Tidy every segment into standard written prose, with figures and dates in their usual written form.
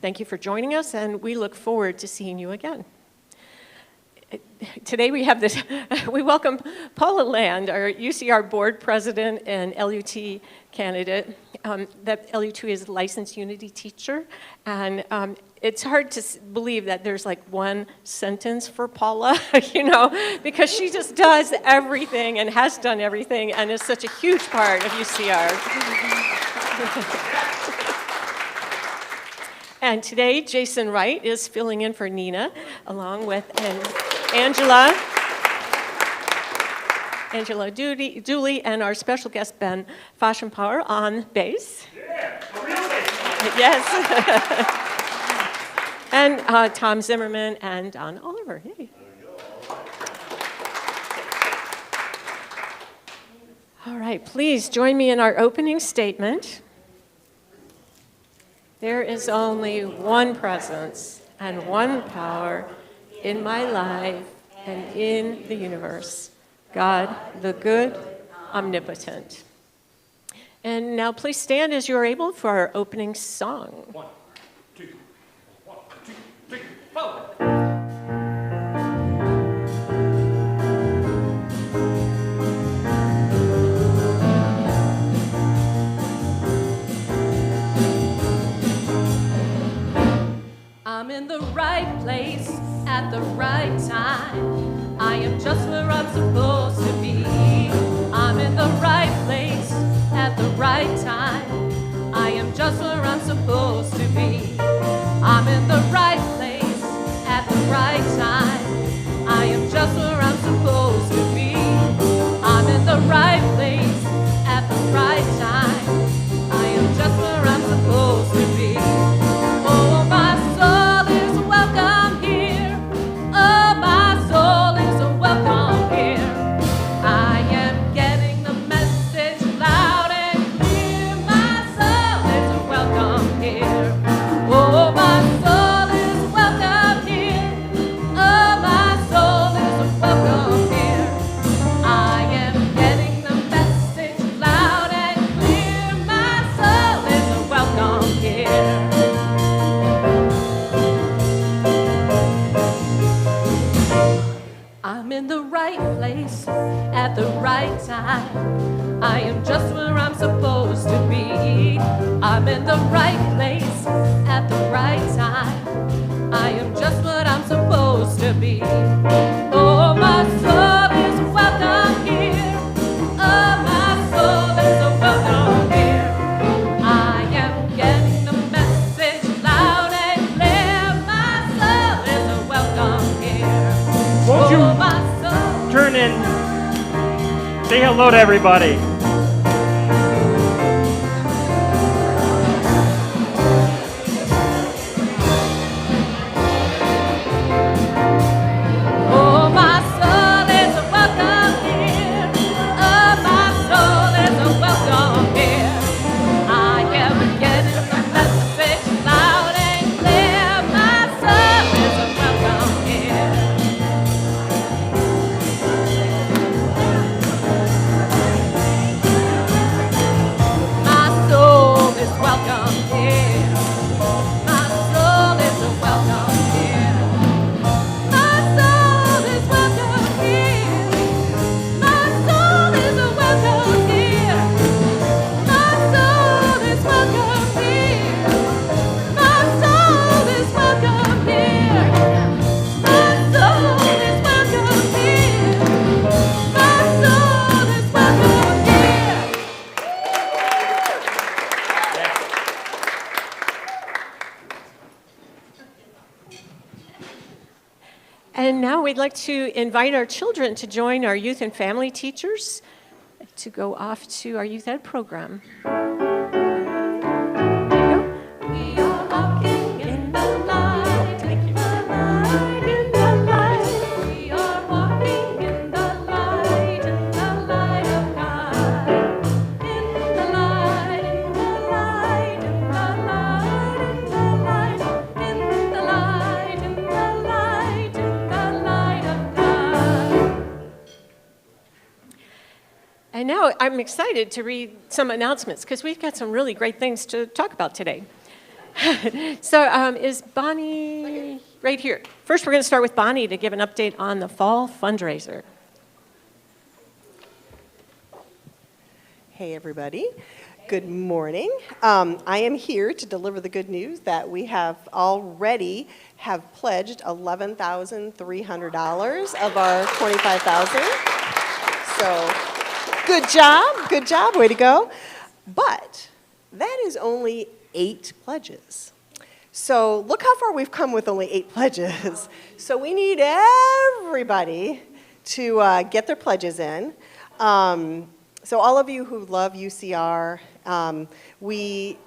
thank you for joining us, and we look forward to seeing you again. Today we welcome Paula Land, our UCR board president and LUT candidate. That LUT is licensed Unity teacher, and it's hard to believe that there's like one sentence for Paula, because she just does everything and has done everything and is such a huge part of UCR. And today, Jason Wright is filling in for Nina, along with Angela Dooley, and our special guest, Ben Fashionpower, on bass. Yeah, a real bass. Yes. And Tom Zimmerman and Don Oliver. Hey. All right, please join me in our opening statement. There is only one presence and one power in my life and in the universe, God, the good, omnipotent. And now please stand as you are able for our opening song. 1, 2, 3, 4. I'm in the right place at the right time. I am just where I'm supposed to be. I'm in the right place at the right time. I am just where I'm supposed to be. I'm in the right place at the right time. I am just where I'm supposed to be. I'm in the right place at the right time. I am just where I'm supposed to be. Oh, my soul is welcome here. Oh, my soul is welcome here. I am getting the message loud and clear. My soul is welcome here. Oh, my soul is welcome here. Oh, my soul is welcome here. I am getting the message loud and clear. My soul is welcome here. I'm in the right place at the right time. I am just where I'm supposed to be. I'm in the right place at the right time. I am just what I'm supposed to be. Oh, my soul is welcome here. Oh, my soul is welcome here. I am getting the message loud and clear. My soul is welcome here. Won't you Oh, my soul. turn in? Say hello to everybody. Oh, my soul is welcome here. Oh, my soul is welcome here. I am getting the message loud and clear. My soul is welcome here. My soul is welcome here. My soul is welcome here. My soul is welcome here. My soul is welcome here. My soul is welcome here. My soul is welcome here. My soul is welcome here. My soul is welcome here. And now we'd like to invite our children to join our youth and family teachers to go off to our youth ed program. We are walking in the light, in the light, in the light. We are walking in the light of God. In the light, in the light, in the light, in the light, in the light, in the light, in the light of God. And now I'm excited to read some announcements because we've got some really great things to talk about today. So is Bonnie right here? First, we're going to start with Bonnie to give an update on the fall fundraiser. Hey, everybody. Good morning. I am here to deliver the good news that we have already pledged $11,300 of our $25,000. So good job, way to go. But that is only 8 pledges. So look how far we've come with only 8 pledges. So we need everybody to get their pledges in. So all of you who love UCR, we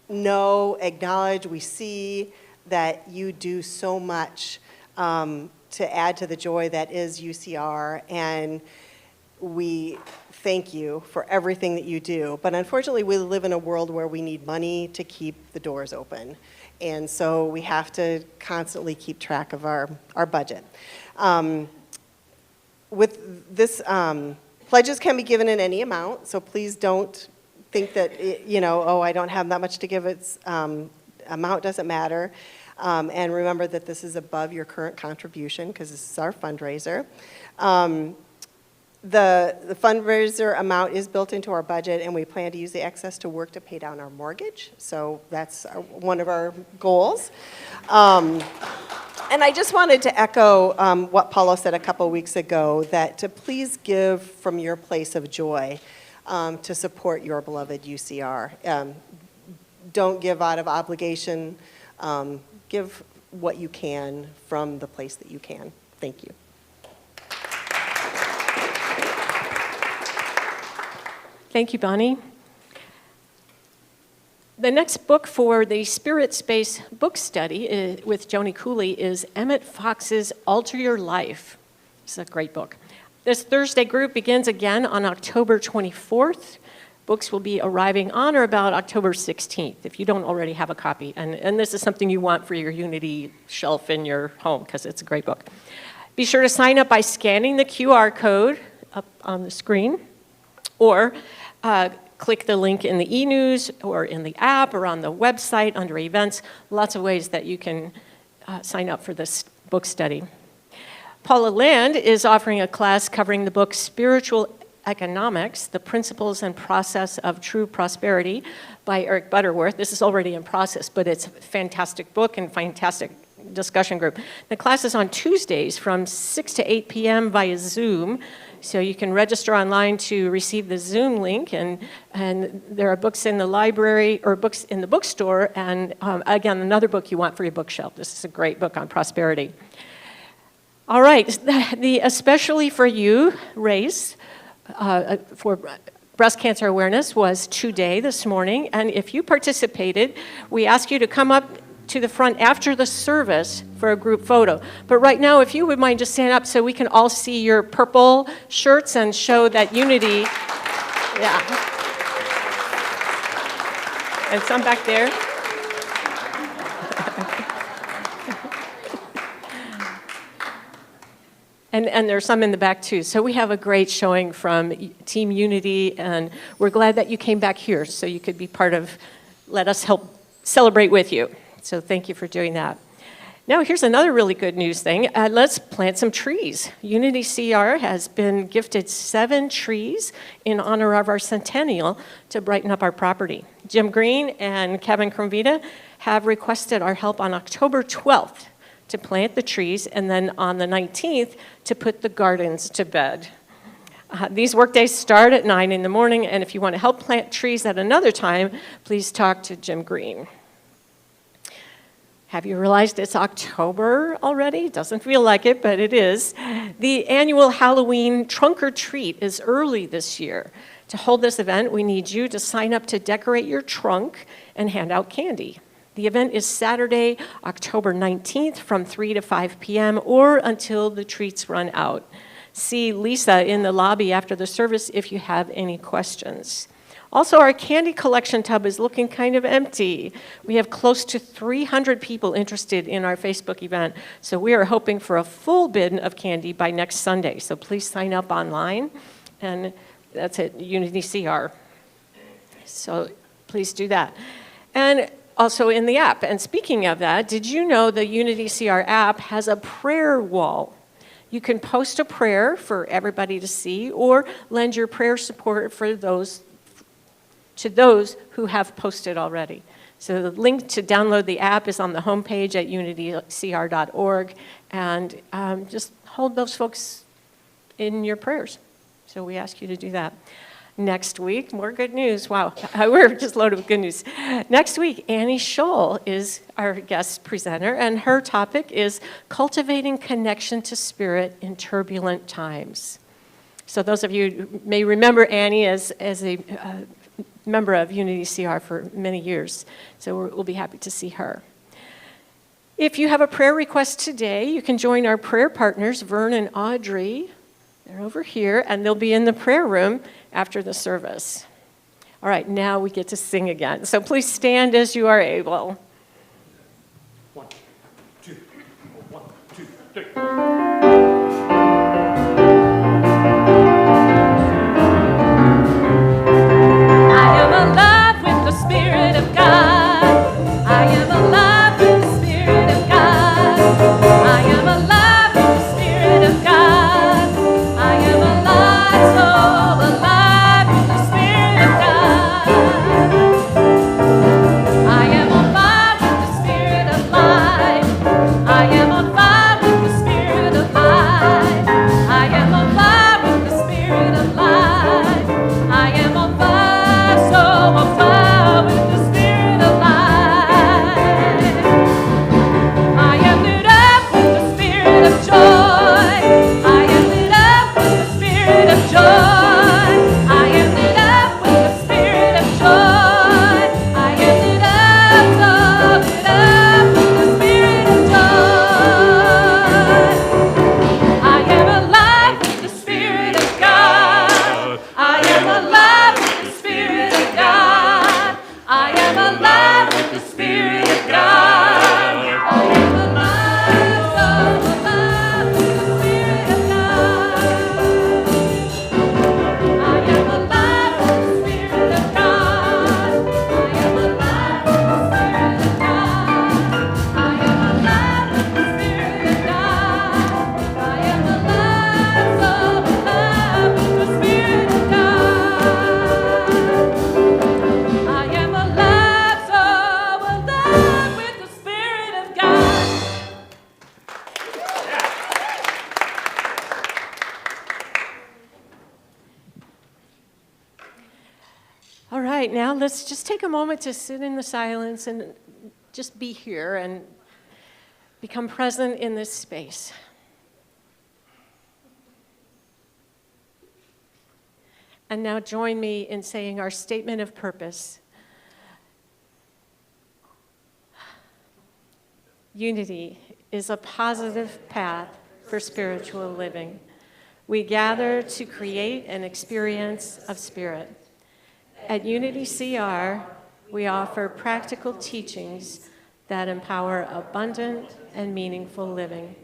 know, acknowledge, we see that you do so much to add to the joy that is UCR, and we thank you for everything that you do. But unfortunately, we live in a world where we need money to keep the doors open. And so we have to constantly keep track of our budget. With this, pledges can be given in any amount, so please don't think that, oh, I don't have that much to give. It's amount doesn't matter. And remember that this is above your current contribution because this is our fundraiser. The fundraiser amount is built into our budget, and we plan to use the excess to work to pay down our mortgage. So that's one of our goals. And I just wanted to echo what Paula said a couple weeks ago, that to please give from your place of joy to support your beloved UCR. Don't give out of obligation. Give what you can from the place that you can. Thank you. Thank you, Bonnie. The next book for the Spirit Space book study with Joni Cooley is Emmett Fox's Alter Your Life. It's a great book. This Thursday group begins again on October 24th. Books will be arriving on or about October 16th, if you don't already have a copy. And this is something you want for your Unity shelf in your home, because it's a great book. Be sure to sign up by scanning the QR code up on the screen, or click the link in the e-news or in the app or on the website under events. Lots of ways that you can sign up for this book study. Paula Land is offering a class covering the book Spiritual Economics, The Principles and Process of True Prosperity by Eric Butterworth. This is already in process, but it's a fantastic book and fantastic discussion group. The class is on Tuesdays from 6 to 8 p.m. via Zoom. So you can register online to receive the Zoom link, and there are books in the library or books in the bookstore, and again, another book you want for your bookshelf. This is a great book on prosperity. All right, the Especially for You race for breast cancer awareness was today, this morning, and if you participated, we ask you to come up to the front after the service for a group photo. But right now, if you would mind just stand up so we can all see your purple shirts and show that unity. Yeah. And some back there. And there's some in the back too. So we have a great showing from Team Unity, and we're glad that you came back here so you could be part of, let us help celebrate with you. So thank you for doing that. Now here's another really good news thing. Let's plant some trees. Unity CR has been gifted 7 trees in honor of our centennial to brighten up our property. Jim Green and Kevin Cromvita have requested our help on October 12th to plant the trees, and then on the 19th to put the gardens to bed. These workdays start at 9 in the morning, and if you want to help plant trees at another time, please talk to Jim Green. Have you realized it's October already? Doesn't feel like it, but it is. The annual Halloween Trunk or Treat is early this year. To hold this event, we need you to sign up to decorate your trunk and hand out candy. The event is Saturday, October 19th from 3 to 5 p.m. or until the treats run out. See Lisa in the lobby after the service if you have any questions. Also, our candy collection tub is looking kind of empty. We have close to 300 people interested in our Facebook event, so we are hoping for a full bin of candy by next Sunday. So please sign up online, and that's at Unity CR. So please do that. And also in the app. And speaking of that, did you know the Unity CR app has a prayer wall? You can post a prayer for everybody to see or lend your prayer support for those who have posted already. So the link to download the app is on the homepage at unitycr.org, and just hold those folks in your prayers. So we ask you to do that. Next week, more good news. Wow, we're just loaded with good news. Next week, Annie Scholl is our guest presenter, and her topic is cultivating connection to spirit in turbulent times. So those of you who may remember Annie as a member of Unity CR for many years, so we'll be happy to see her. If you have a prayer request today, you can join our prayer partners, Vern and Audrey. They're over here, and they'll be in the prayer room after the service. All right, now we get to sing again. So please stand as you are able. 1, 2, 1, 2, 3. I am alive with the Spirit of God. I am alive with the Spirit of God. I am alive with the Spirit of God. I am alive, so alive with the Spirit of God. I am on fire with the Spirit of life. I am on fire with the Spirit of life. I am on fire with the Spirit of life. I am on fire, so on fire with the Spirit of life. I am lit up with the Spirit of joy. I am lit up with the Spirit of joy. I am lit up with the Spirit of joy. I am lit up, so lit up with the Spirit of joy. I am alive with the Spirit of God. I am alive with the Spirit of God. I am alive with the Spirit of God. I am alive, so alive with the Spirit of God. I am alive with the Spirit of God. I am alive with the Spirit of God. I am alive with the Spirit of God. I am alive, so alive with the Spirit of God. I am alive, so alive with the Spirit of God. All right, now let's just take a moment to sit in the silence and just be here and become present in this space. And now join me in saying our statement of purpose. Unity is a positive path for spiritual living. We gather to create an experience of spirit. At Unity CR, we offer practical teachings that empower abundant and meaningful living.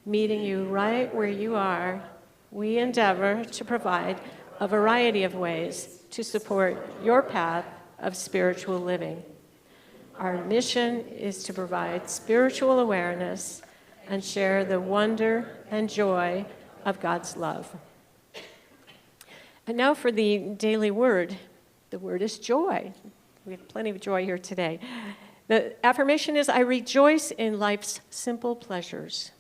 Meeting you right where you are, we endeavor to provide a variety of ways to support your path of spiritual living. Our mission is to provide spiritual awareness and share the wonder and joy of God's love. And now for the daily word. The word is joy. We have plenty of joy here today. The affirmation is, I rejoice in life's simple pleasures.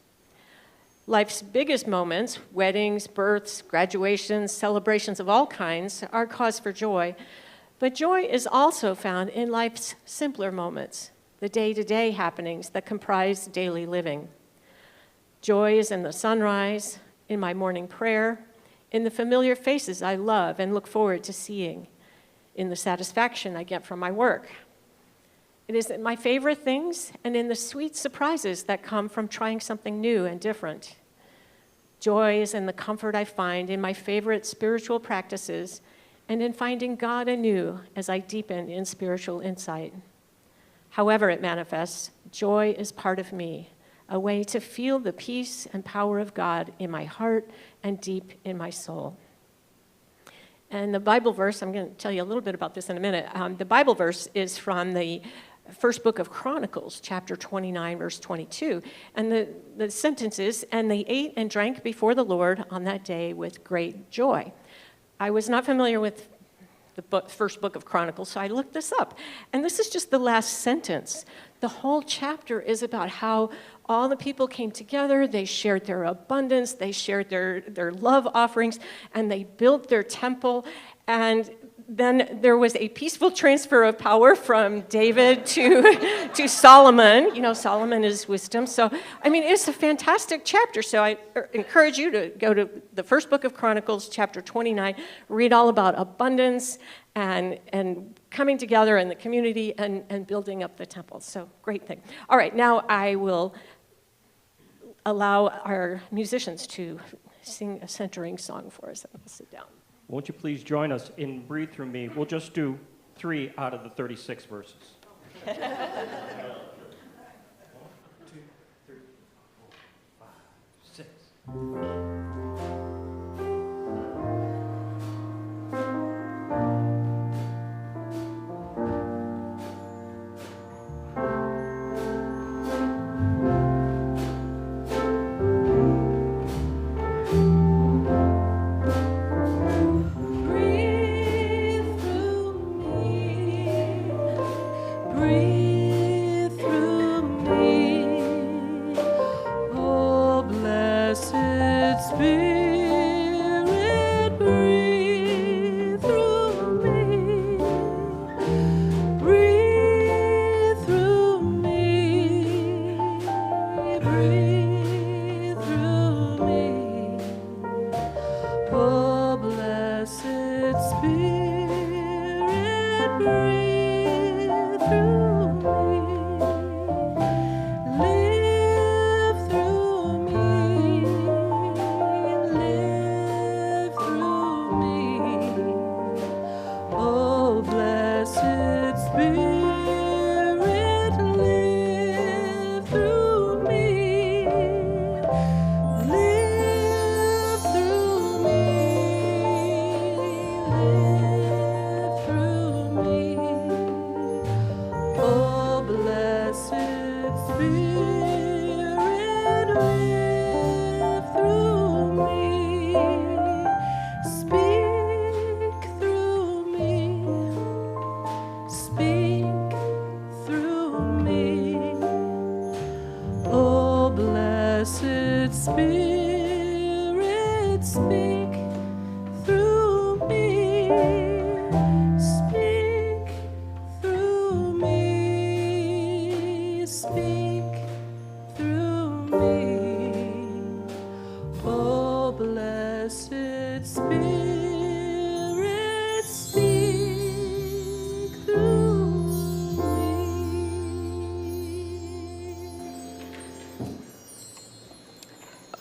Life's biggest moments, weddings, births, graduations, celebrations of all kinds, are cause for joy. But joy is also found in life's simpler moments, the day-to-day happenings that comprise daily living. Joy is in the sunrise, in my morning prayer, in the familiar faces I love and look forward to seeing, in the satisfaction I get from my work. It is in my favorite things and in the sweet surprises that come from trying something new and different. Joy is in the comfort I find in my favorite spiritual practices and in finding God anew as I deepen in spiritual insight. However it manifests, joy is part of me, a way to feel the peace and power of God in my heart and deep in my soul. And the Bible verse, I'm going to tell you a little bit about this in a minute. The Bible verse is from the first book of Chronicles, chapter 29, verse 22. And the sentence is, "And they ate and drank before the Lord on that day with great joy." I was not familiar with the first book of Chronicles, so I looked this up. And this is just the last sentence. The whole chapter is about how all the people came together, they shared their abundance, they shared their love offerings, and they built their temple. And then there was a peaceful transfer of power from David to Solomon. You know, Solomon is wisdom. So, I mean, it's a fantastic chapter. So I encourage you to go to the first book of Chronicles, chapter 29, read all about abundance and coming together in the community and building up the temple. So, great thing. All right, now I will allow our musicians to sing a centering song for us. And we'll sit down. Won't you please join us in Breathe Through Me? We'll just do 3 out of the 36 verses. 1, 2, 3, 4, 5, 6.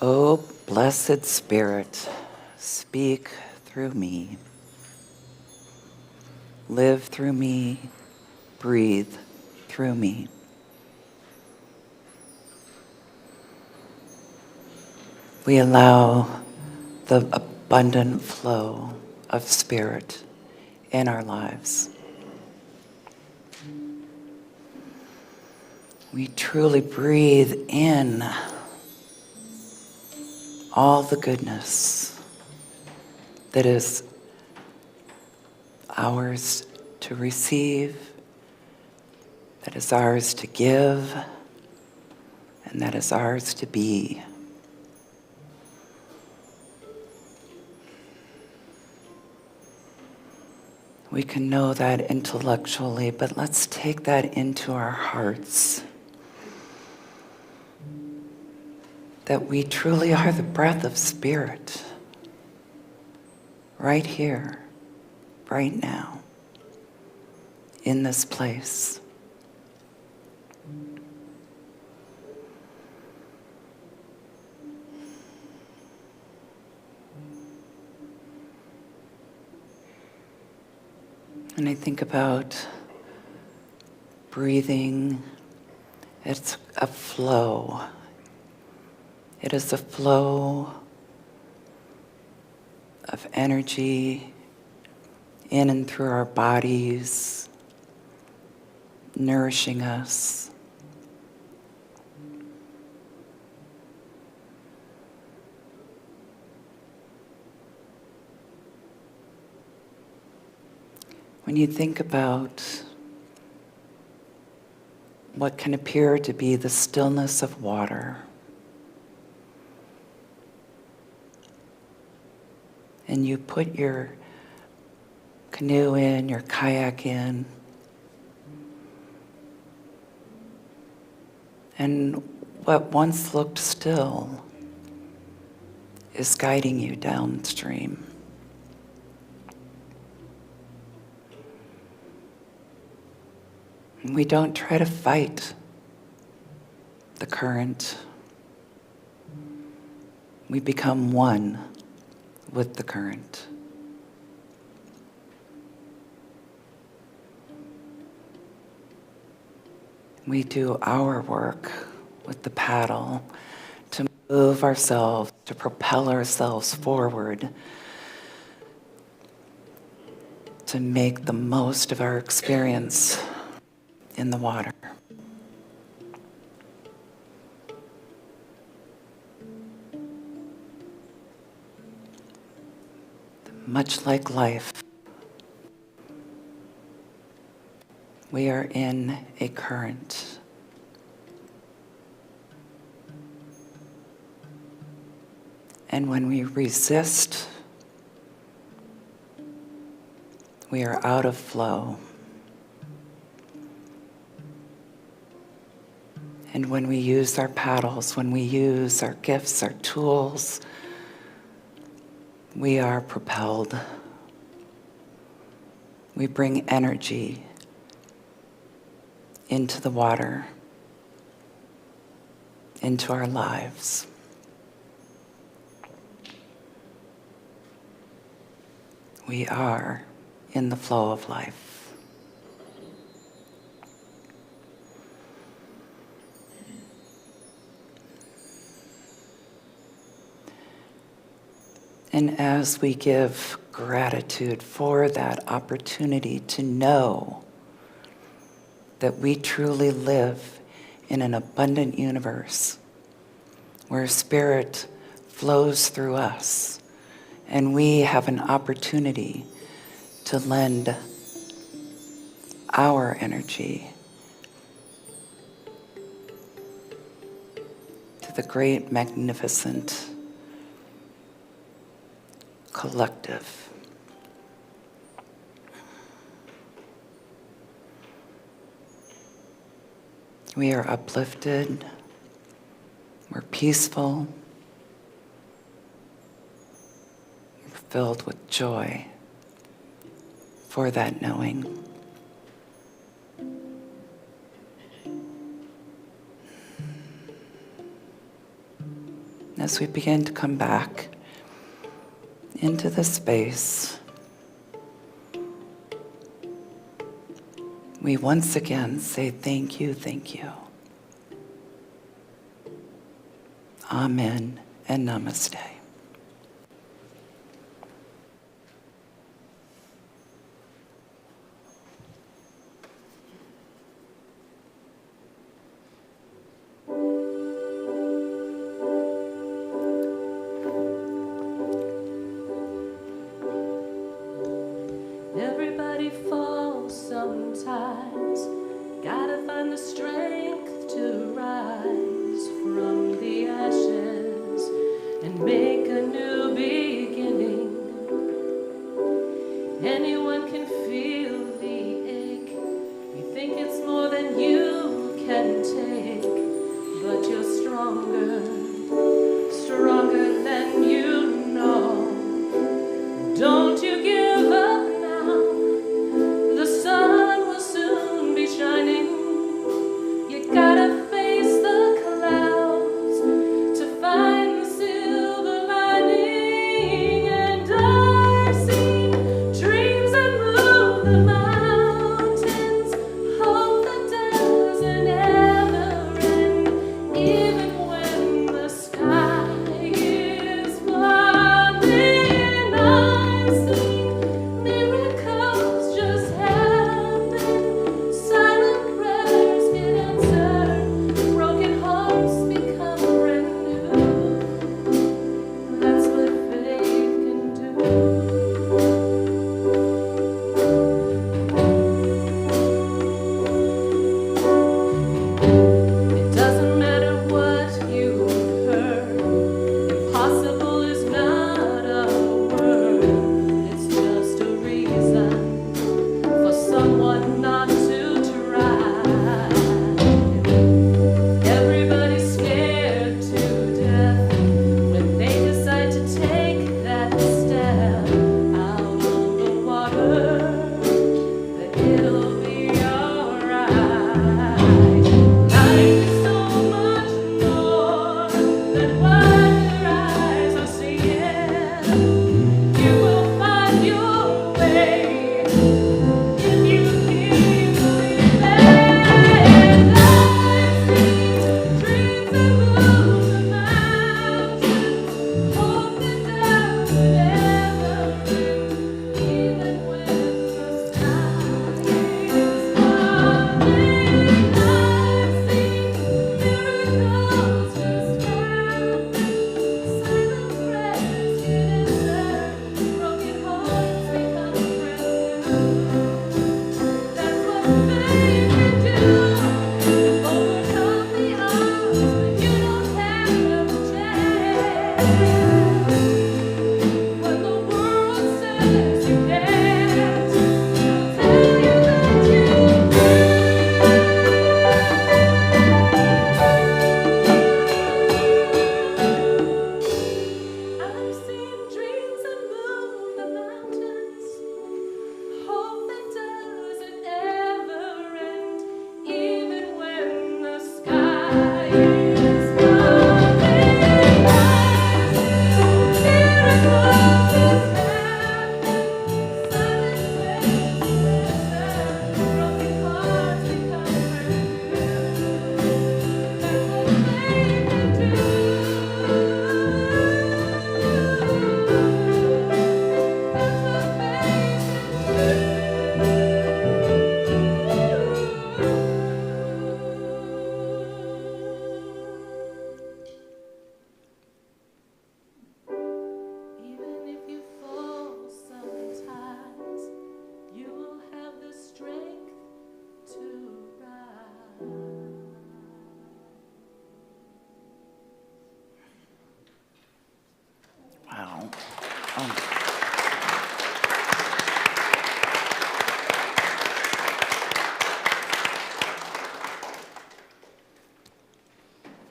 Oh, blessed Spirit, speak through me. Live through me, breathe through me. We allow the abundant flow of Spirit in our lives. We truly breathe in all the goodness that is ours to receive, that is ours to give, and that is ours to be. We can know that intellectually, but let's take that into our hearts. That we truly are the breath of Spirit, right here, right now, in this place. And I think about breathing, it's a flow. It is a flow of energy in and through our bodies, nourishing us. When you think about what can appear to be the stillness of water, and you put your canoe in, your kayak in, and what once looked still is guiding you downstream. And we don't try to fight the current. We become one with the current. We do our work with the paddle to move ourselves, to propel ourselves forward, to make the most of our experience in the water. Much like life, we are in a current. And when we resist, we are out of flow. And when we use our paddles, when we use our gifts, our tools, we are propelled. We bring energy into the water, into our lives. We are in the flow of life. And as we give gratitude for that opportunity to know that we truly live in an abundant universe where spirit flows through us, and we have an opportunity to lend our energy to the great, magnificent collective. We are uplifted, we're peaceful, we're filled with joy for that knowing. As we begin to come back into the space, we once again say thank you, thank you. Amen and namaste. Everybody falls sometimes. Gotta find the strength to rise from the ashes and make a new beginning. Anyone can feel the ache. You think it's more than you can take, but you're stronger, stronger than you know. Don't you give up. The sun will soon be shining. You gotta face the clouds to find the silver lining. And I've seen dreams that move the mountains, hope that doesn't ever end, even when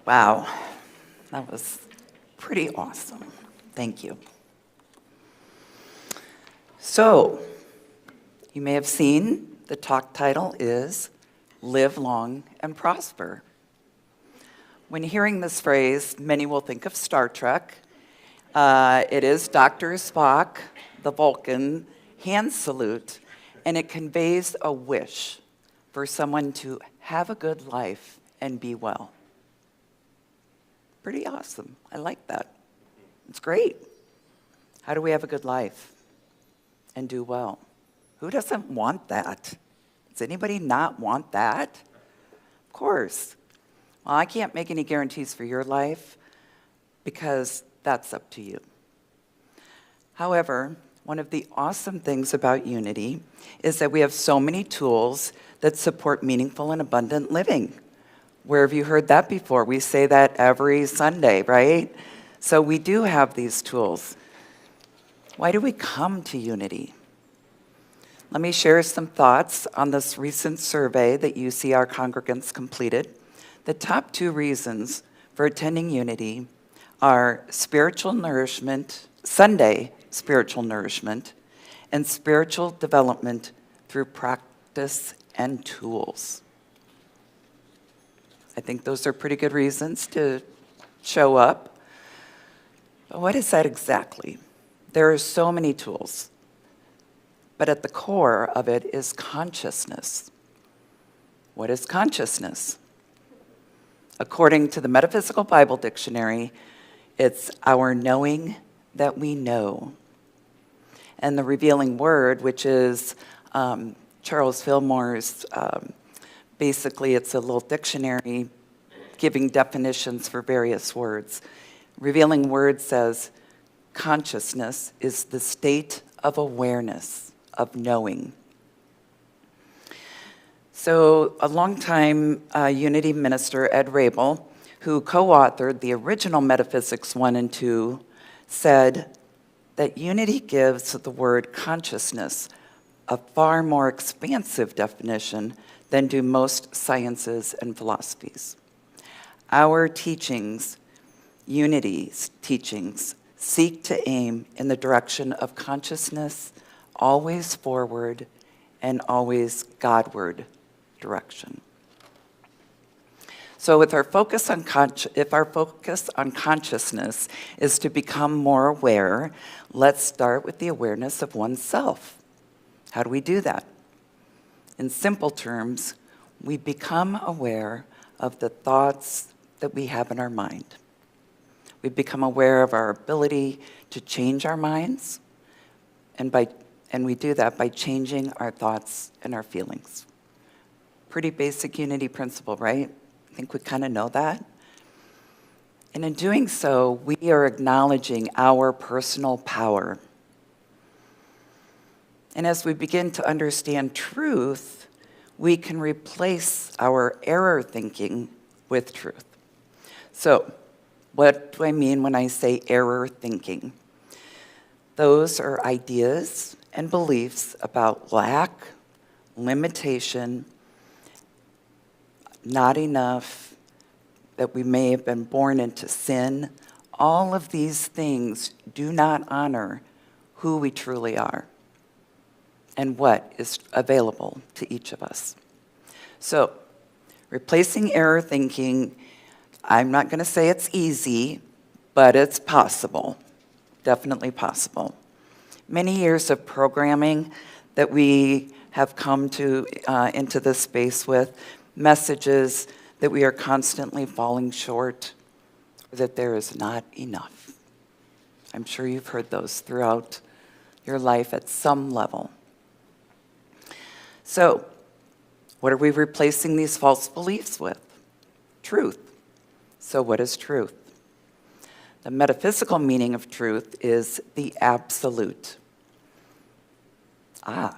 Wow, that was pretty awesome. Thank you. So, you may have seen the talk title is Live Long and Prosper. When hearing this phrase, many will think of Star Trek. It is Dr. Spock, the Vulcan, hand salute, and it conveys a wish for someone to have a good life and be well. Pretty awesome. I like that. It's great. How do we have a good life and do well? Who doesn't want that? Does anybody not want that? Of course. Well, I can't make any guarantees for your life because that's up to you. However, one of the awesome things about Unity is that we have so many tools that support meaningful and abundant living. Where have you heard that before? We say that every Sunday, right? So we do have these tools. Why do we come to Unity? Let me share some thoughts on this recent survey that UCR congregants completed. The top 2 reasons for attending Unity are spiritual nourishment, Sunday spiritual nourishment, and spiritual development through practice and tools. I think those are pretty good reasons to show up. But what is that exactly? There are so many tools, but at the core of it is consciousness. What is consciousness? According to the Metaphysical Bible Dictionary, it's our knowing that we know. And the revealing word, which is Charles Fillmore's, basically it's a little dictionary giving definitions for various words. Revealing word says, consciousness is the state of awareness, of knowing. So a longtime Unity minister, Ed Rabel, who co-authored the original Metaphysics 1 and 2, said that Unity gives the word consciousness a far more expansive definition than do most sciences and philosophies. Our teachings, Unity's teachings, seek to aim in the direction of consciousness, always forward and always Godward direction. So if our focus on consciousness is to become more aware, let's start with the awareness of oneself. How do we do that? In simple terms, we become aware of the thoughts that we have in our mind. We become aware of our ability to change our minds, and we do that by changing our thoughts and our feelings. Pretty basic Unity principle, right? I think we kind of know that. And in doing so, we are acknowledging our personal power. And as we begin to understand truth, we can replace our error thinking with truth. So, what do I mean when I say error thinking? Those are ideas and beliefs about lack, limitation, not enough, that we may have been born into sin. All of these things do not honor who we truly are and what is available to each of us. So, replacing error thinking, I'm not going to say it's easy, but it's possible. Definitely possible. Many years of programming that we have come to into this space with, messages that we are constantly falling short, that there is not enough. I'm sure you've heard those throughout your life at some level. So, what are we replacing these false beliefs with? Truth. So what is truth? The metaphysical meaning of truth is the absolute. Ah,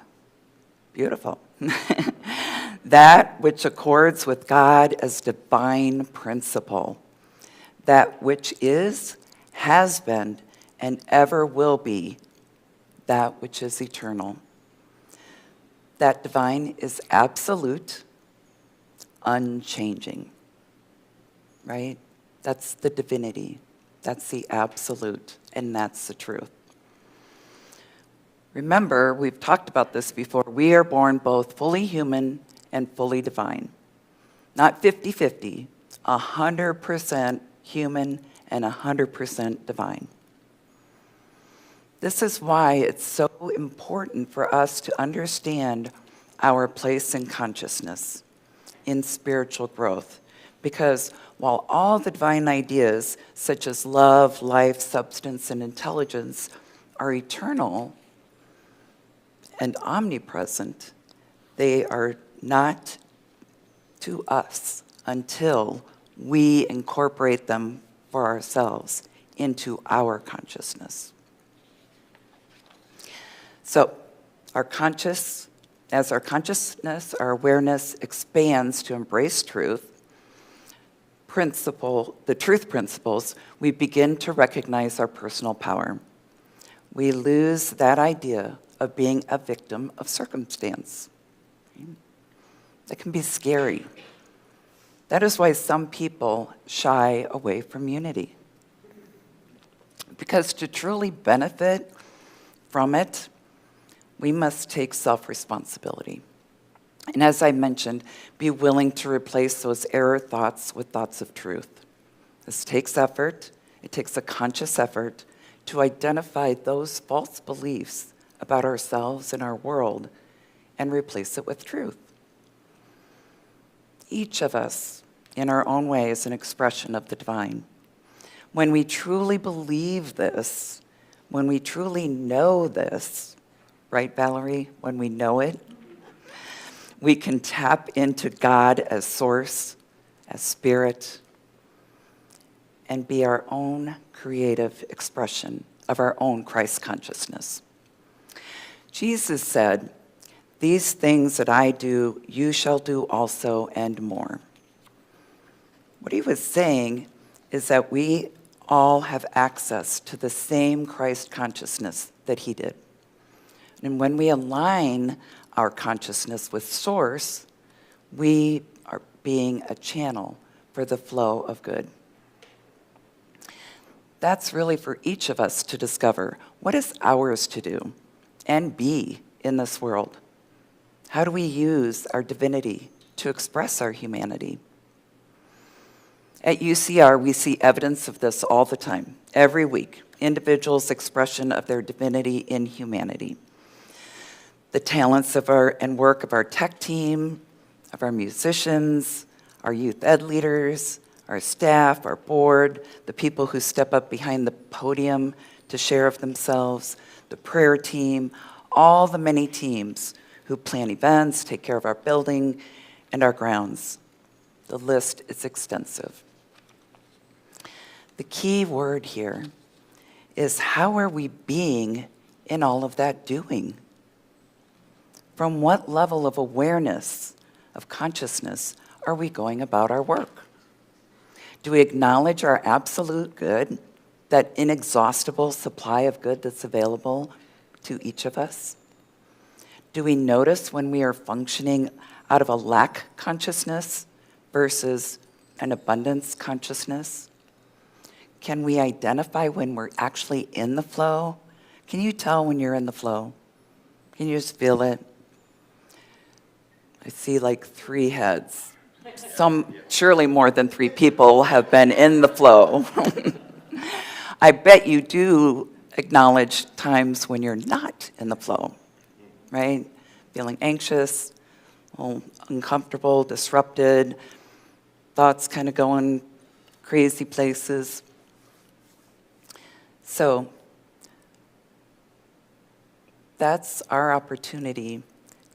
beautiful. That which accords with God as divine principle. That which is, has been, and ever will be that which is eternal. That divine is absolute, unchanging, right? That's the divinity. That's the absolute, and that's the truth. Remember, we've talked about this before. We are born both fully human and fully divine. Not 50-50, 100% human and 100% divine. This is why it's so important for us to understand our place in consciousness, in spiritual growth. Because while all the divine ideas, such as love, life, substance, and intelligence, are eternal and omnipresent, they are not to us until we incorporate them for ourselves into our consciousness. So, as our consciousness, our awareness expands to embrace truth, the truth principles, we begin to recognize our personal power. We lose that idea of being a victim of circumstance. That can be scary. That is why some people shy away from unity. Because to truly benefit from it, we must take self-responsibility. And as I mentioned, be willing to replace those error thoughts with thoughts of truth. This takes effort. It takes a conscious effort to identify those false beliefs about ourselves and our world and replace it with truth. Each of us, in our own way, is an expression of the divine. When we truly believe this, when we truly know this, right, Valerie? When we know it, we can tap into God as source, as spirit, and be our own creative expression of our own Christ consciousness. Jesus said, "These things that I do, you shall do also, and more." What he was saying is that we all have access to the same Christ consciousness that he did. And when we align our consciousness with source, we are being a channel for the flow of good. That's really for each of us to discover what is ours to do and be in this world. How do we use our divinity to express our humanity? At UCR, we see evidence of this all the time, every week, individuals' expression of their divinity in humanity. The talents and work of our tech team, of our musicians, our youth ed leaders, our staff, our board, the people who step up behind the podium to share of themselves, the prayer team, all the many teams who plan events, take care of our building and our grounds. The list is extensive. The key word here is, how are we being in all of that doing? From what level of awareness, of consciousness, are we going about our work? Do we acknowledge our absolute good, that inexhaustible supply of good that's available to each of us? Do we notice when we are functioning out of a lack consciousness versus an abundance consciousness? Can we identify when we're actually in the flow? Can you tell when you're in the flow? Can you just feel it? I see like 3 heads. Surely more than 3 people have been in the flow. I bet you do acknowledge times when you're not in the flow, right? Feeling anxious, uncomfortable, disrupted, thoughts kind of going crazy places. So that's our opportunity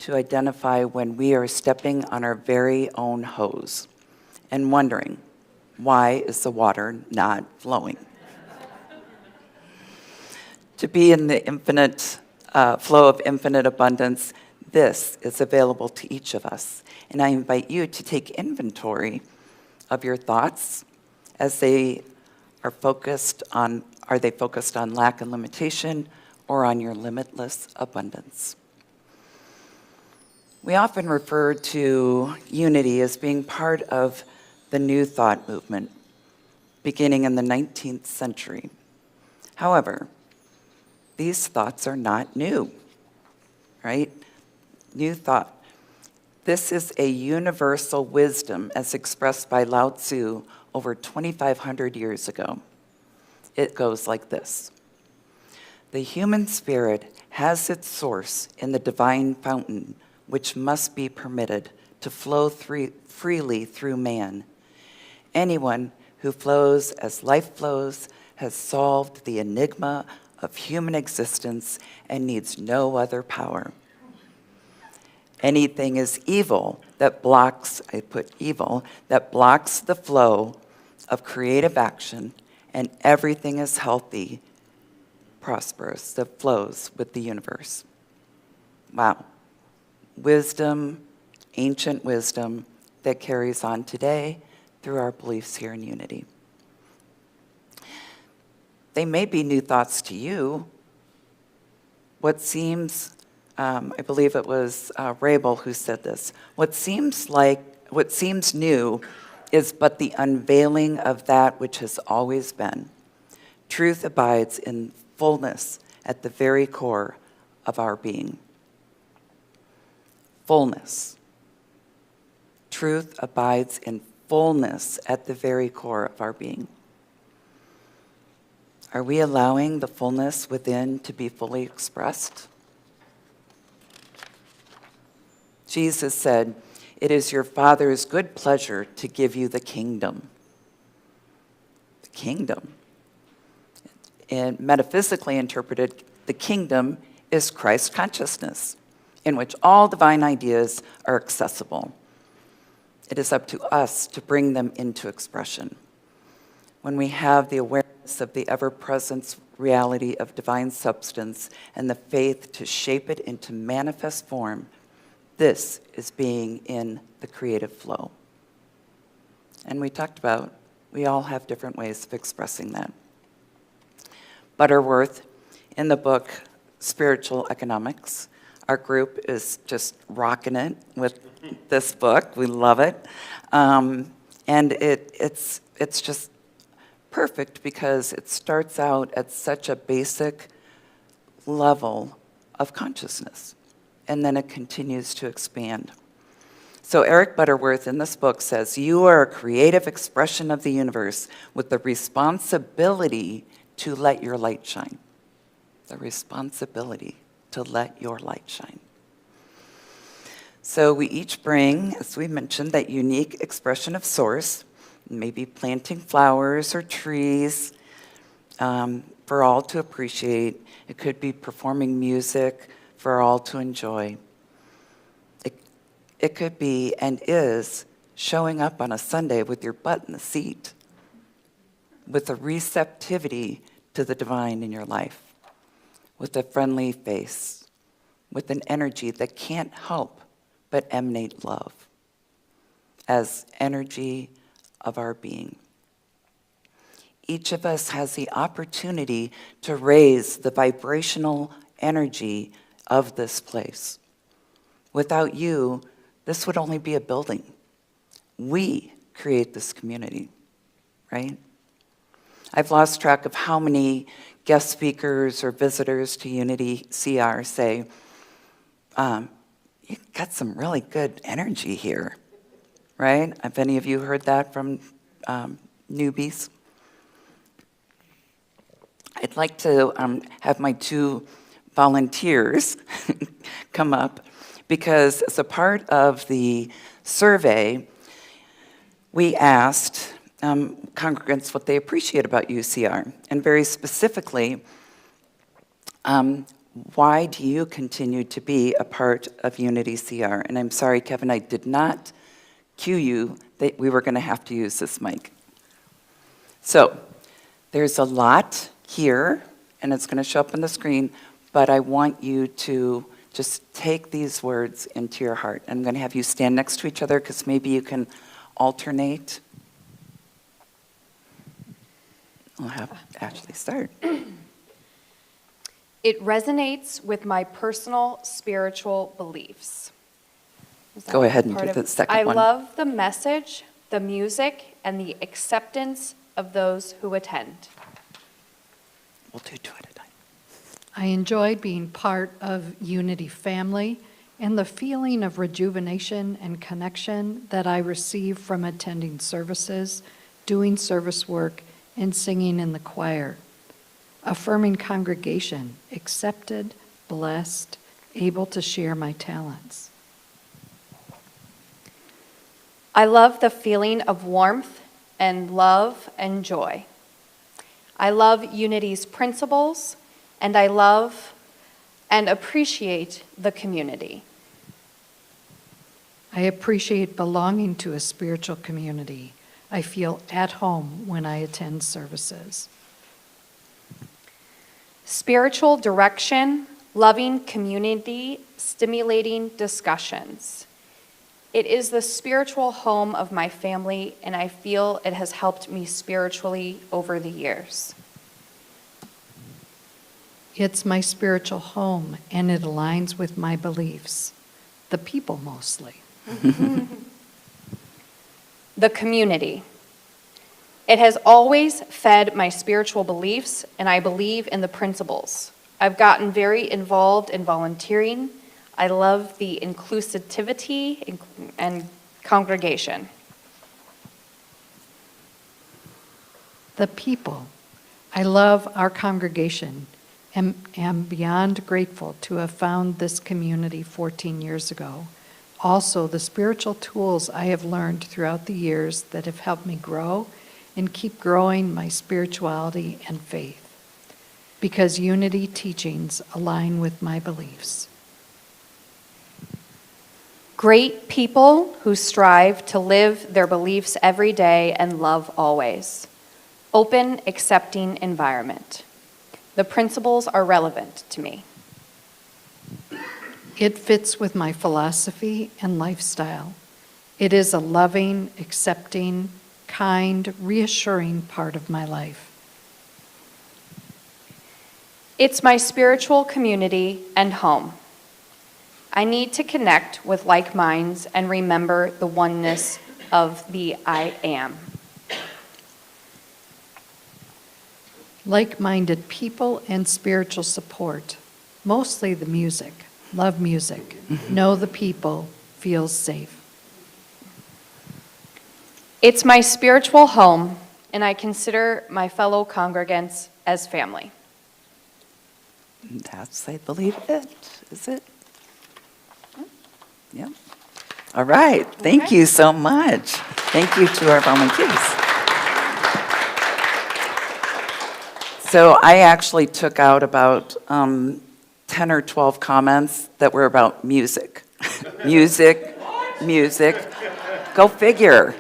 to identify when we are stepping on our very own hose and wondering, why is the water not flowing? To be in the infinite flow of infinite abundance, this is available to each of us. And I invite you to take inventory of your thoughts as they are focused on Are they focused on lack and limitation or on your limitless abundance? We often refer to unity as being part of the New Thought movement, beginning in the 19th century. However, these thoughts are not new, right? New thought. This is a universal wisdom as expressed by Lao Tzu over 2,500 years ago. It goes like this. The human spirit has its source in the divine fountain, which must be permitted to flow freely through man. Anyone who flows as life flows has solved the enigma of human existence and needs no other power. Anything is evil that blocks, I put evil, that blocks the flow of creative action, and everything is healthy, prosperous, that flows with the universe. Wow. Wisdom, ancient wisdom that carries on today through our beliefs here in Unity. They may be new thoughts to you. What seems, I believe it was Rabel who said this, what seems new is but the unveiling of that which has always been. Truth abides in fullness at the very core of our being. Fullness. Truth abides in fullness at the very core of our being. Are we allowing the fullness within to be fully expressed? Jesus said, "It is your Father's good pleasure to give you the kingdom." The kingdom. And metaphysically interpreted, the kingdom is Christ consciousness, in which all divine ideas are accessible. It is up to us to bring them into expression. When we have the awareness of the ever-present reality of divine substance and the faith to shape it into manifest form, this is being in the creative flow. And we talked about, we all have different ways of expressing that. Butterworth, in the book Spiritual Economics, our group is just rocking it with this book. We love it. And it's just perfect because it starts out at such a basic level of consciousness, and then it continues to expand. So Eric Butterworth in this book says, you are a creative expression of the universe with the responsibility to let your light shine. The responsibility to let your light shine. So we each bring, as we mentioned, that unique expression of source, maybe planting flowers or trees for all to appreciate. It could be performing music for all to enjoy. It could be and is showing up on a Sunday with your butt in the seat, with a receptivity to the divine in your life, with a friendly face, with an energy that can't help but emanate love as energy of our being. Each of us has the opportunity to raise the vibrational energy of this place. Without you, this would only be a building. We create this community, right? I've lost track of how many guest speakers or visitors to Unity CR say, you got some really good energy here, right? Have any of you heard that from newbies? I'd like to have my two volunteers come up, because as a part of the survey, we asked congregants what they appreciate about UCR, and very specifically, why do you continue to be a part of Unity CR? And I'm sorry, Kevin, I did not cue you that we were going to have to use this mic. So there's a lot here, and it's going to show up on the screen, but I want you to just take these words into your heart. I'm going to have you stand next to each other because maybe you can alternate. I'll have Ashley start. It resonates with my personal spiritual beliefs. Is that Go ahead and part do of- the second I one. love the message, the music, and the acceptance of those who attend. We'll do two at a time. I enjoy being part of Unity family and the feeling of rejuvenation and connection that I receive from attending services, doing service work, and singing in the choir. Affirming congregation, accepted, blessed, able to share my talents. I love the feeling of warmth and love and joy. I love Unity's principles, and I love and appreciate the community. I appreciate belonging to a spiritual community. I feel at home when I attend services. Spiritual direction, loving community, stimulating discussions. It is the spiritual home of my family, and I feel it has helped me spiritually over the years. It's my spiritual home, and it aligns with my beliefs. The people mostly. The community. It has always fed my spiritual beliefs, and I believe in the principles. I've gotten very involved in volunteering. I love the inclusivity and congregation. The people. I love our congregation and am beyond grateful to have found this community 14 years ago. Also, the spiritual tools I have learned throughout the years that have helped me grow and keep growing my spirituality and faith, because Unity teachings align with my beliefs. Great people who strive to live their beliefs every day and love always. Open, accepting environment. The principles are relevant to me. It fits with my philosophy and lifestyle. It is a loving, accepting, kind, reassuring part of my life. It's my spiritual community and home. I need to connect with like minds and remember the oneness of the I am. Like-minded people and spiritual support. Mostly the music. Love music. Know the people. Feels safe. It's my spiritual home, and I consider my fellow congregants as family. That's, I believe, it. Is it? Yep. All right. Thank you so much. Thank you to our volunteers. So I actually took out about 10 or 12 comments that were about music. Music. Go figure.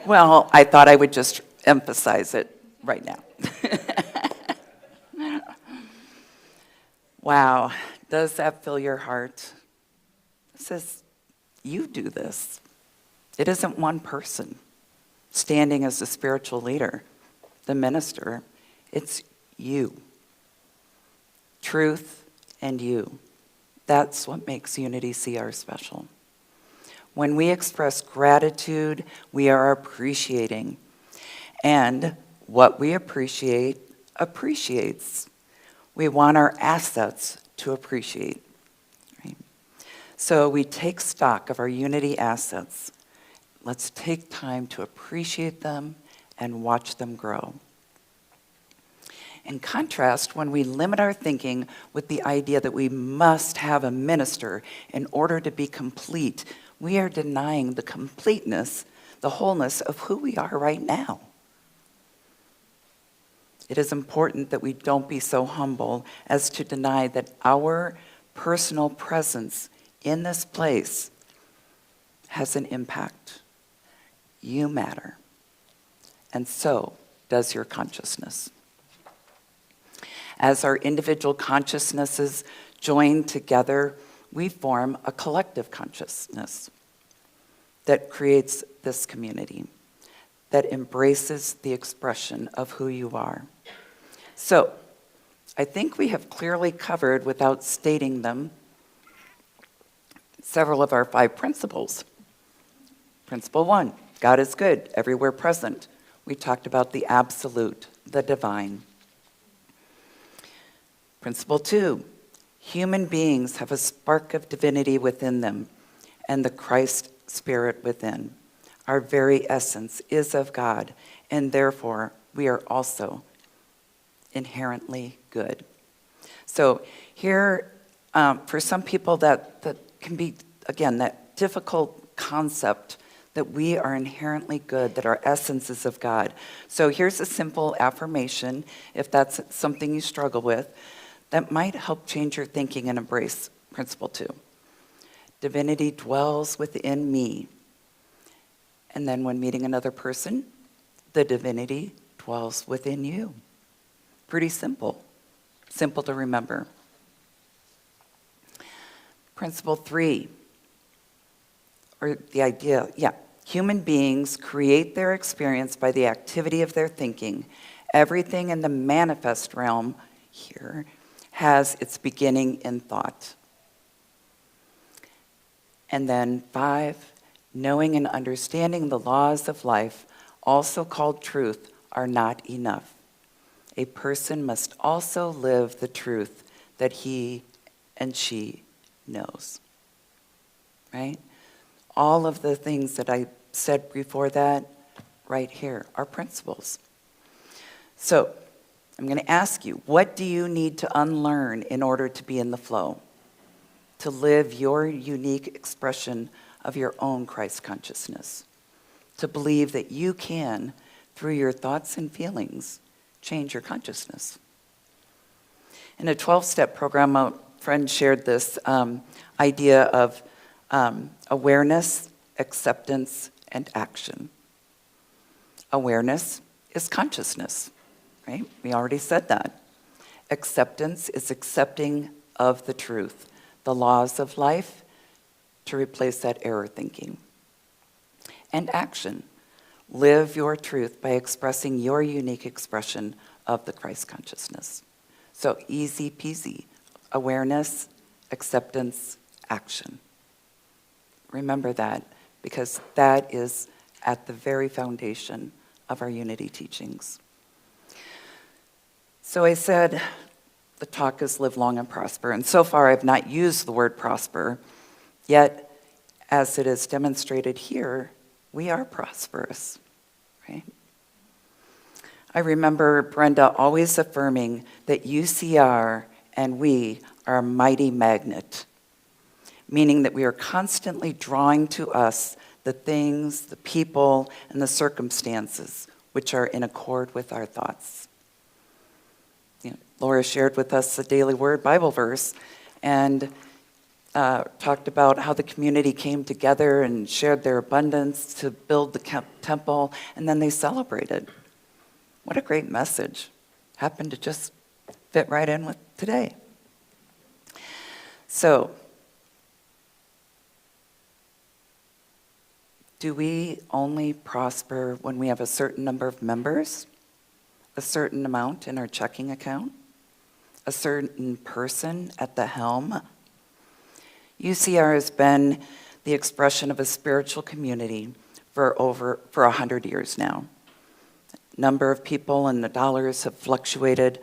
Well, I thought I would just emphasize it right now. Wow, does that fill your heart? It says, you do this. It isn't one person standing as the spiritual leader, the minister. It's you. Truth and you. That's what makes Unity CR special. When we express gratitude, we are appreciating. And what we appreciate appreciates. We want our assets to appreciate. Right? So we take stock of our Unity assets. Let's take time to appreciate them and watch them grow. In contrast, when we limit our thinking with the idea that we must have a minister in order to be complete, we are denying the completeness, the wholeness of who we are right now. It is important that we don't be so humble as to deny that our personal presence in this place has an impact. You matter, and so does your consciousness. As our individual consciousnesses join together, we form a collective consciousness that creates this community. that embraces the expression of who you are. So, I think we have clearly covered, without stating them, several of our 5 principles. Principle 1, God is good, everywhere present. We talked about the absolute, the divine. Principle 2, human beings have a spark of divinity within them and the Christ spirit within. Our very essence is of God, and therefore we are also inherently good. So here, for some people that can be, again, that difficult concept that we are inherently good, that our essence is of God. So here's a simple affirmation, if that's something you struggle with, that might help change your thinking and embrace principle 2. Divinity dwells within me. And then when meeting another person, the divinity dwells within you. Pretty simple. Simple to remember. Principle 3, or the idea, human beings create their experience by the activity of their thinking. Everything in the manifest realm here has its beginning in thought. And then 5, knowing and understanding the laws of life, also called truth, are not enough. A person must also live the truth that he and she knows. Right? All of the things that I said before that, right here, are principles. So, I'm going to ask you, what do you need to unlearn in order to be in the flow? To live your unique expression of your own Christ consciousness? To believe that you can, through your thoughts and feelings, change your consciousness. In a 12-step program, a friend shared this idea of awareness, acceptance, and action. Awareness is consciousness, right? We already said that. Acceptance is accepting of the truth, the laws of life, to replace that error thinking. And action. Live your truth by expressing your unique expression of the Christ consciousness. So easy peasy. Awareness, acceptance, action. Remember that, because that is at the very foundation of our unity teachings. So I said the talk is live long and prosper, and so far I've not used the word prosper, yet as it is demonstrated here, we are prosperous, right? I remember Brenda always affirming that UCR and we are a mighty magnet, meaning that we are constantly drawing to us the things, the people, and the circumstances which are in accord with our thoughts. Laura shared with us the Daily Word Bible verse and talked about how the community came together and shared their abundance to build the temple, and then they celebrated. What a great message. Happened to just fit right in with today. So, do we only prosper when we have a certain number of members, a certain amount in our checking account, a certain person at the helm? UCR has been the expression of a spiritual community for 100 years now. Number of people and the dollars have fluctuated,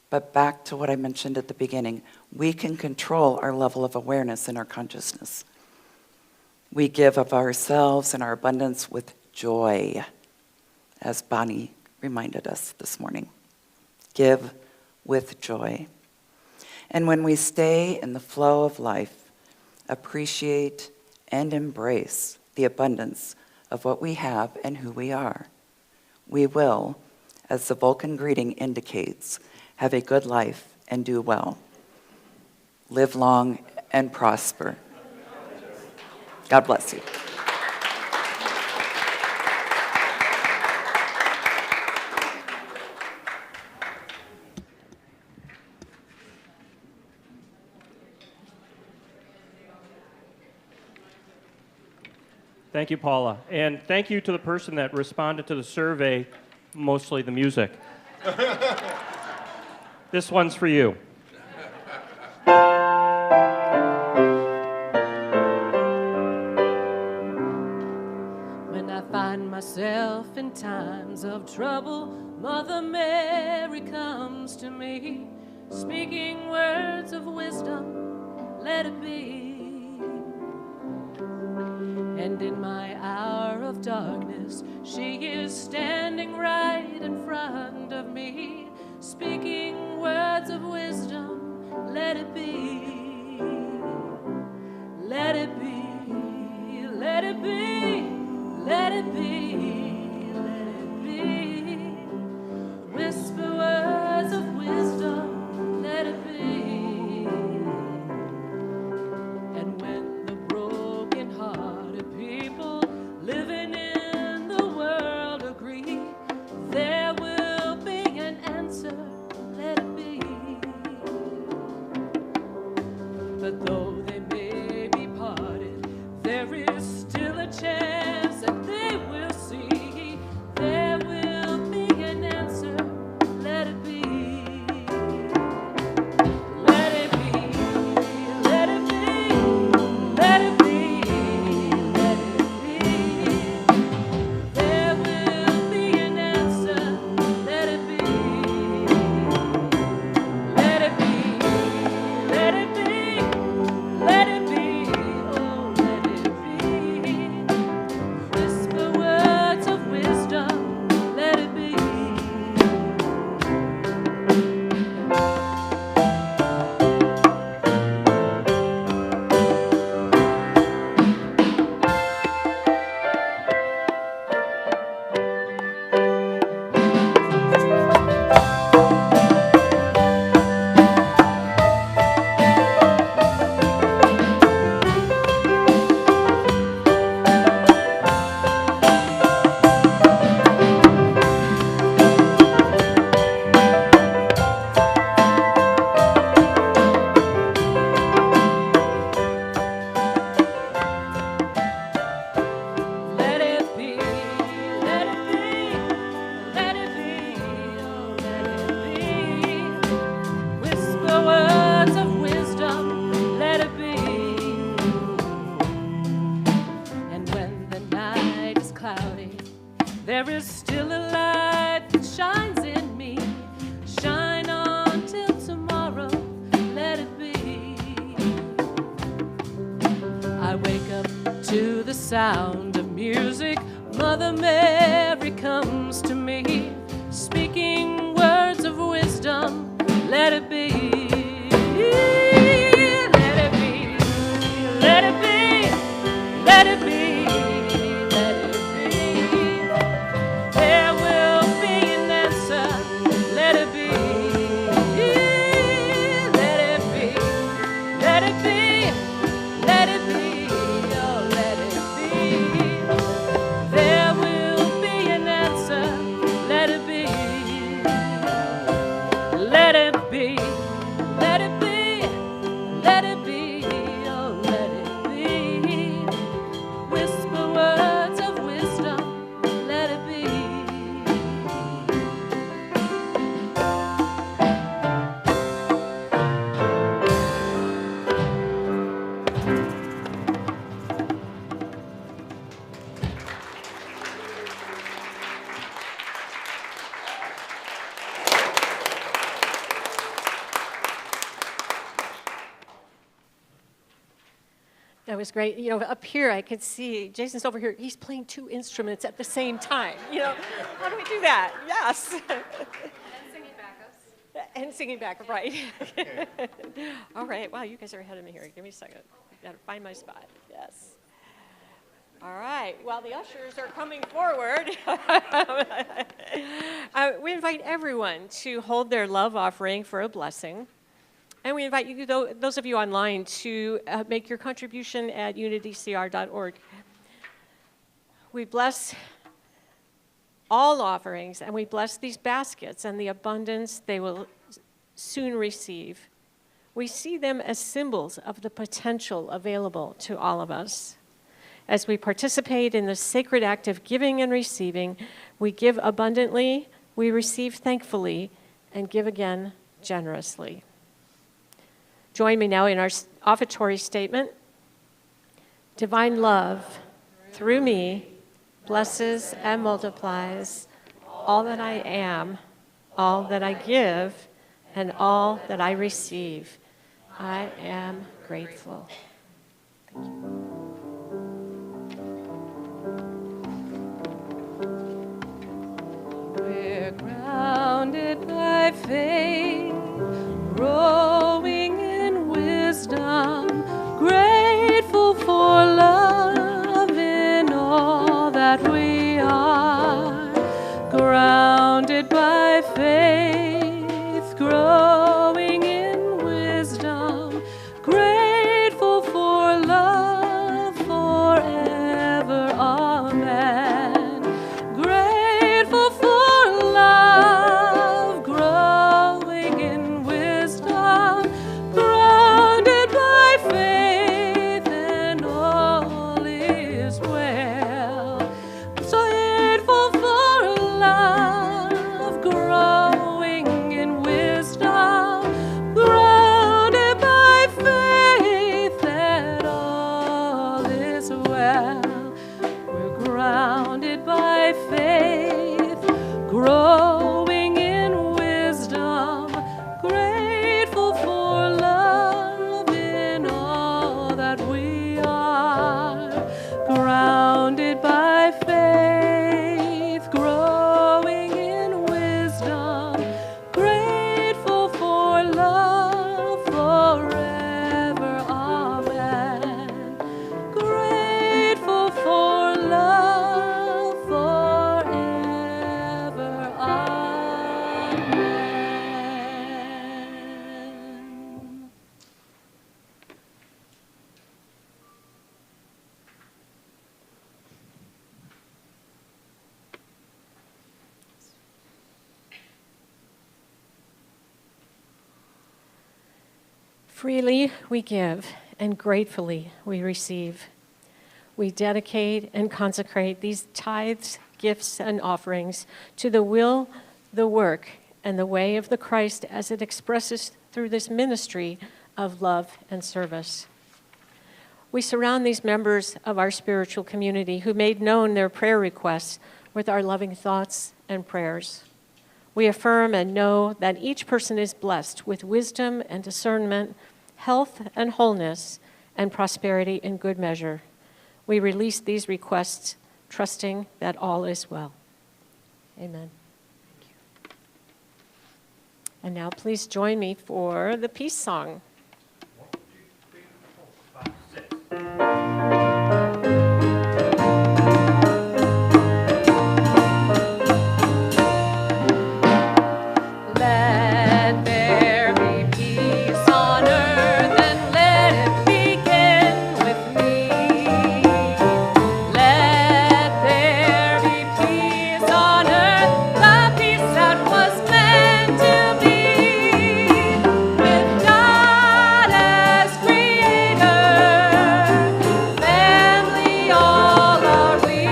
but back to what I mentioned at the beginning, we can control our level of awareness in our consciousness. We give of ourselves and our abundance with joy, as Bonnie reminded us this morning. Give with joy. And when we stay in the flow of life, appreciate and embrace the abundance of what we have and who we are, we will, as the Vulcan greeting indicates, have a good life and do well. Live long and prosper. God bless you. Thank you, Paula. And thank you to the person that responded to the survey, mostly the music. This one's for you. When I find myself in times of trouble, Mother Mary comes to me, speaking words of wisdom, let it be. And in my hour of darkness, she is standing right in front of me, speaking words of wisdom, let it be. Let it be, let it be. Let it be, let it be. Whisper words of wisdom, let it be. And when the broken-hearted people living in the world agree, there will be an answer, let it be. But though they may be parted, there is still a chance that they will see. There will be an answer. Let it be. Let it be. Let it be. Let it be. Let it be. There will be an answer. Let it be. Let it be. Let it be. Let it be. Oh, let it be. Whisper words of wisdom, let it be. Let it be, let it be, let it be, oh, let it be. Whisper words of wisdom, let it be. And when the night is cloudy, there is still a light that shines in me. Shine on till tomorrow, let it be. I wake up to the sound of music. Mother Mary comes to me, speaking words of wisdom, let it be. Let it be, let it be, let it be, let it be. There will be an answer, let it be. Let it be, let it be, let it be, oh, let it be. There will be an answer, let it be. Let it be, let it be, let it be, oh, let it be. Whisper words of wisdom, let it be. That was great. You know, up here I could see Jason's over here. He's playing two instruments at the same time. You know, how do we do that? Yes. And singing back, right. All right. Wow, you guys are ahead of me here. Give me a second. Got to find my spot. Yes. All right. Well, the ushers are coming forward. We invite everyone to hold their love offering for a blessing. And we invite you, those of you online, to make your contribution at unitycr.org. We bless all offerings, and we bless these baskets and the abundance they will soon receive. We see them as symbols of the potential available to all of us. As we participate in the sacred act of giving and receiving, we give abundantly, we receive thankfully, and give again generously. Join me now in our offertory statement. Divine love, through me, blesses and multiplies all that I am, all that I give, and all that I receive. I am grateful. We're grounded by faith, growing in wisdom, grateful for love in all that we are. Grounded by faith, growing in wisdom, grateful for love forever. Amen. Grateful for love, growing in wisdom, grounded by faith, and all is well. So grateful for love, growing in wisdom, grounded by faith, that all is well. We're grounded by faith, growing in wisdom, grateful for love in all that we are. Grounded by faith, growing in wisdom, grateful for love forever. Amen. Grateful for love forever. Amen. Freely we give, and gratefully we receive. We dedicate and consecrate these tithes, gifts, and offerings to the will, the work, and the way of the Christ as it expresses through this ministry of love and service. We surround these members of our spiritual community who made known their prayer requests with our loving thoughts and prayers. We affirm and know that each person is blessed with wisdom and discernment, health and wholeness, and prosperity in good measure. We release these requests, trusting that all is well. Amen. And now please join me for the peace song. 1, 2, 3, 4, 5, 6. Let there be peace on earth, and let it begin with me. Let there be peace on earth, the peace that was meant to be. With God as creator, family all are we.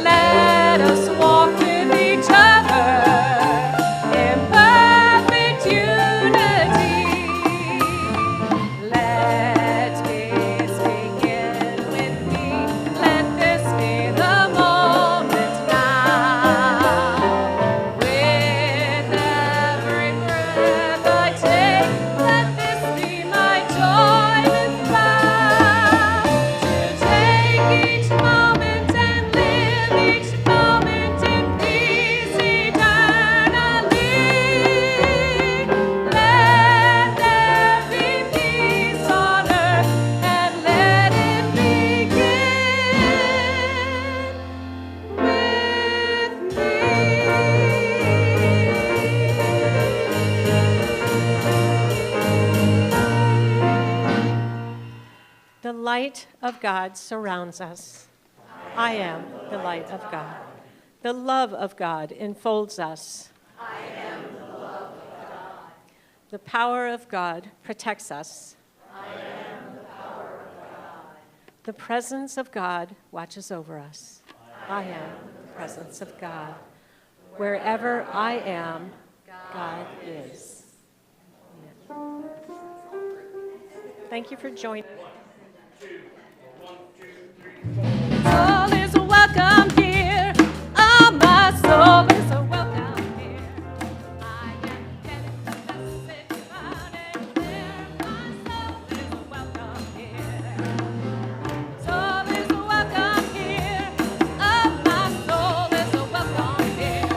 Let us walk with each other in perfect unity. Let peace begin with me. Let this be the moment now. With every breath I take, let this be my joy and vow. To take each moment and live each moment in peace eternally. Let there be peace on earth, and let it begin with me. The light of God surrounds us. I am the light of God. The love of God enfolds us. I am the love of God. The power of God protects us. I am the power of God. The presence of God watches over us. I am the presence of God. Wherever I am, God is. Thank you for joining. Soul is welcome here. Oh, my soul is welcome here. I am getting the message loud and clear. My soul is welcome here. Soul is welcome here. Oh, my soul is welcome here.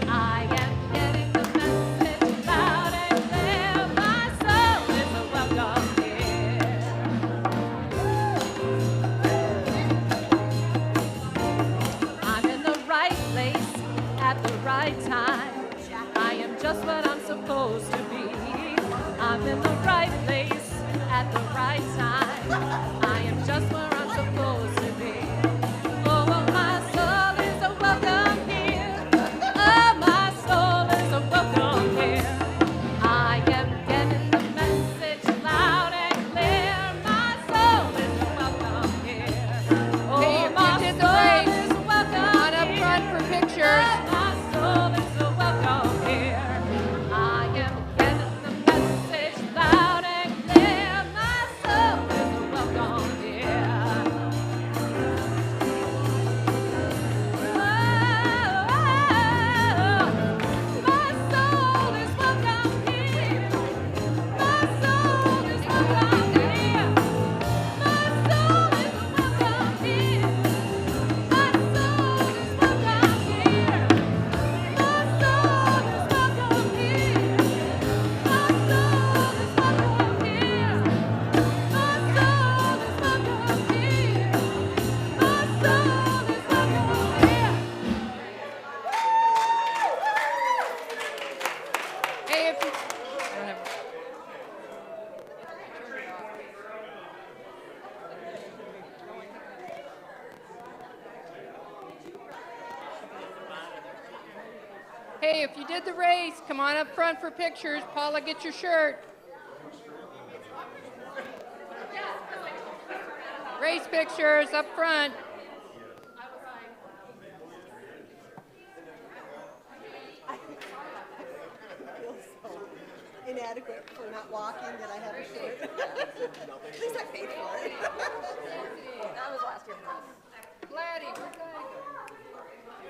I am getting the message loud and clear. My soul is welcome here. I'm in the right place at the right time. I am just what I'm supposed to be. I'm in the right place at the right time. I am just where I'm supposed to be. Oh, my soul is welcome here. Oh, my soul is welcome here. I am getting the message loud and clear. My soul is welcome here. Oh, Hey, if you my did the soul race, is welcome come on up front for pictures. my soul is welcome here. I am getting the message loud and clear. My soul is welcome here. My soul is welcome here. My soul is welcome here. My soul is welcome here. My soul is welcome here. My soul is welcome here. My soul is welcome here. My soul is welcome here. My soul is welcome here. Hey, if you, hey, if you did the race, come on up front for pictures. Paula, get your shirt. Race pictures up front. Inadequate for not walking that I have a shirt. At least I paid for it. That was last year. Laddie, where's Laddie?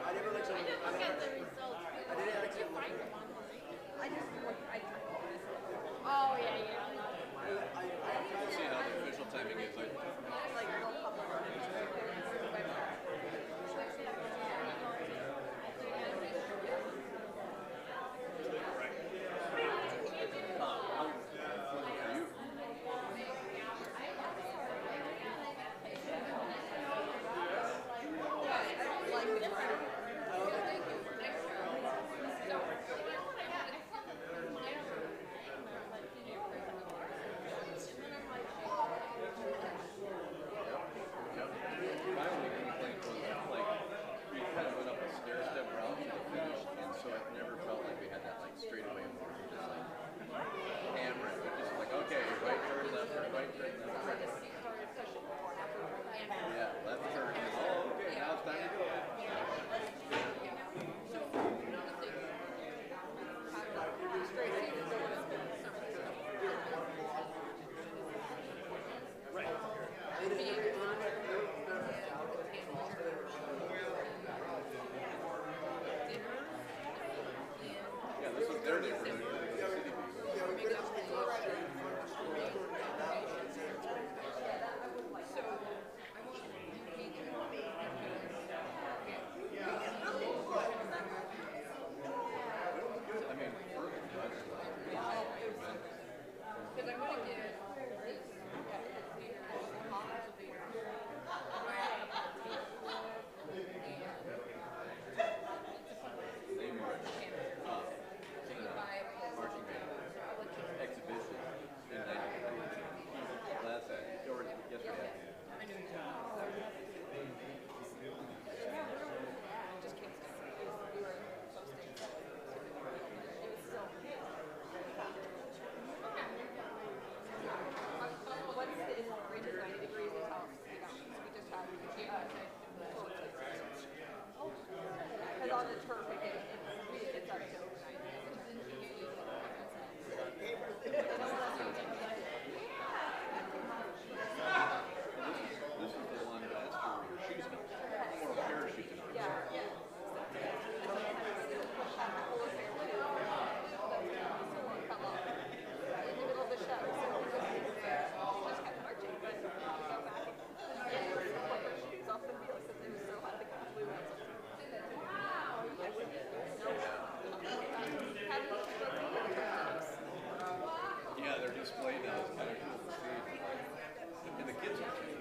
I never looked at the results. play now is kind of cool to see. And the kids are